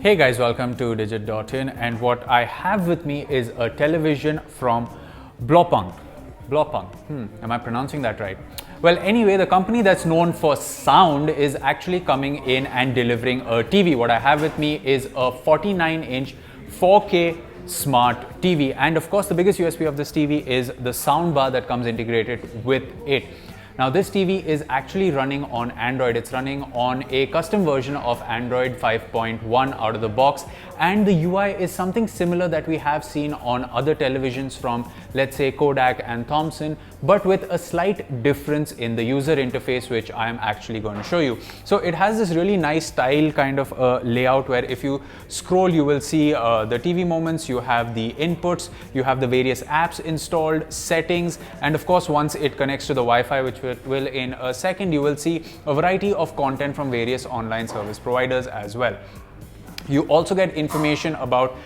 Hey guys, welcome to Digit.in, and what I have with me is a television from Blaupunkt. Am I pronouncing that right? Well, anyway, the company that's known for sound is actually coming in and delivering a TV. What I have with me is a 49-inch 4K smart TV, and of course the biggest USP of this TV is the sound bar that comes integrated with it. Now this TV is actually running on Android. It's running on a custom version of Android 5.1 out of the box, and the UI is something similar that we have seen on other televisions from, let's say, Kodak and Thomson, but with a slight difference in the user interface, which I am actually going to show you. So it has this really nice style kind of layout where if you scroll, you will see the TV moments, you have the inputs, you have the various apps installed, settings, and of course once it connects to the Wi-Fi, which will in a second, you will see a variety of content from various online service providers as well. You also get information about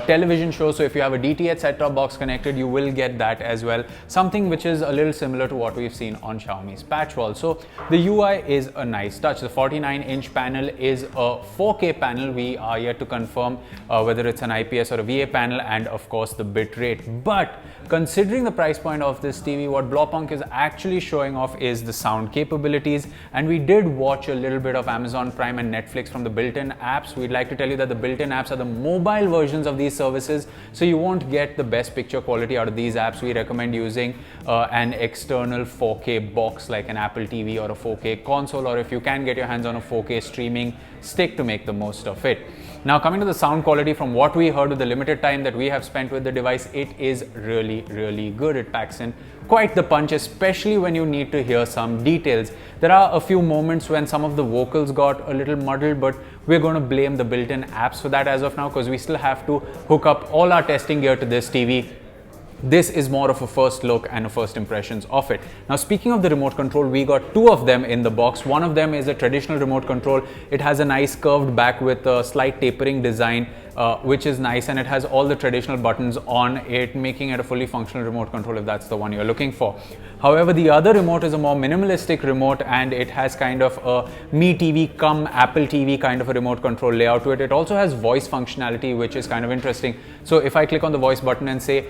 television shows. So if you have a DTH set-top box connected, you will get that as well. Something which is a little similar to what we've seen on Xiaomi's patch wall. So the UI is a nice touch. The 49-inch panel is a 4K panel. We are yet to confirm whether it's an IPS or a VA panel, and of course the bit rate. But considering the price point of this TV, what Blaupunkt is actually showing off is the sound capabilities. And we did watch a little bit of Amazon Prime and Netflix from the built-in apps. We'd like to tell you that the built-in apps are the mobile versions of these services, so you won't get the best picture quality out of these apps. We recommend using an external 4K box like an Apple TV or a 4K console, or if you can get your hands on a 4K streaming stick to make the most of it. Now, coming to the sound quality, from what we heard with the limited time that we have spent with the device, it is really good. It packs in quite the punch, especially when you need to hear some details. There are a few moments when some of the vocals got a little muddled, but we're going to blame the built-in apps for that as of now, because we still have to hook up all our testing gear to this TV. This is more of a first look and a first impressions of it. Now, speaking of the remote control, we got two of them in the box. One of them is a traditional remote control. It has a nice curved back with a slight tapering design, which is nice, and it has all the traditional buttons on it, making it a fully functional remote control if that's the one you're looking for. However, the other remote is a more minimalistic remote, and it has kind of a Mi TV cum Apple TV kind of a remote control layout to it. It also has voice functionality, which is kind of interesting. So if I click on the voice button and say,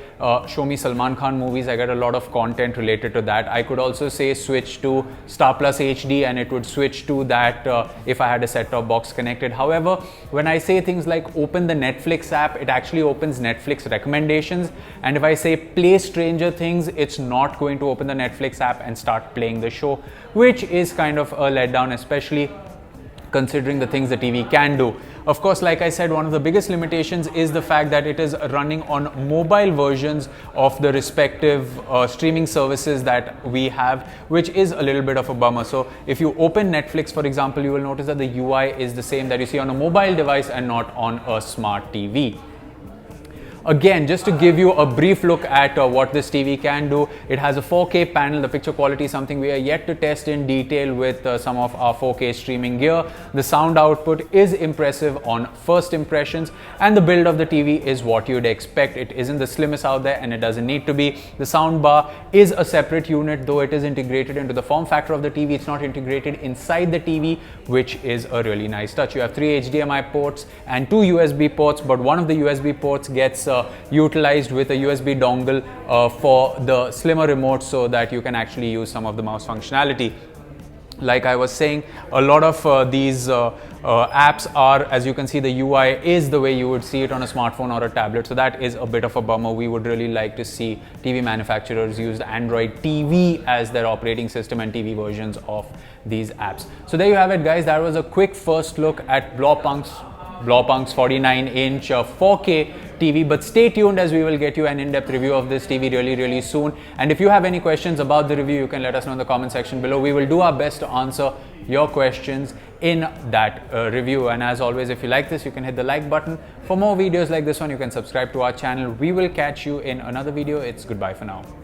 show me Salman Khan movies, I get a lot of content related to that. I could also say switch to Star Plus HD, and it would switch to that if I had a set-top box connected. However, when I say things like open the Netflix app, it actually opens Netflix recommendations, and if I say play Stranger Things, it's not going to open the Netflix app and start playing the show, which is kind of a letdown, especially considering the things the TV can do. Of course, like I said, one of the biggest limitations is the fact that it is running on mobile versions of the respective streaming services that we have, which is a little bit of a bummer. So if you open Netflix, for example, you will notice that the UI is the same that you see on a mobile device and not on a smart TV. Again, just to give you a brief look at what this TV can do, it has a 4K panel. The picture quality is something we are yet to test in detail with some of our 4K streaming gear. The sound output is impressive on first impressions, and the build of the TV is what you'd expect. It isn't the slimmest out there, and it doesn't need to be. The sound bar is a separate unit, though it is integrated into the form factor of the TV. It's not integrated inside the TV, which is a really nice touch. You have 3 HDMI ports and 2 USB ports, but one of the USB ports gets utilized with a USB dongle for the slimmer remote, so that you can actually use some of the mouse functionality. Like I was saying, a lot of these apps are, as you can see, the UI is the way you would see it on a smartphone or a tablet. So that is a bit of a bummer. We would really like to see TV manufacturers use Android TV as their operating system and TV versions of these apps. So there you have it, guys. That was a quick first look at Blaupunkt's 49-inch 4K TV, but stay tuned as we will get you an in-depth review of this TV really soon. And if you have any questions about the review, you can let us know in the comment section below. We will do our best to answer your questions in that review. And as always, if you like this, you can hit the like button. For more videos like this one, you can subscribe to our channel. We will catch you in another video. It's goodbye for now.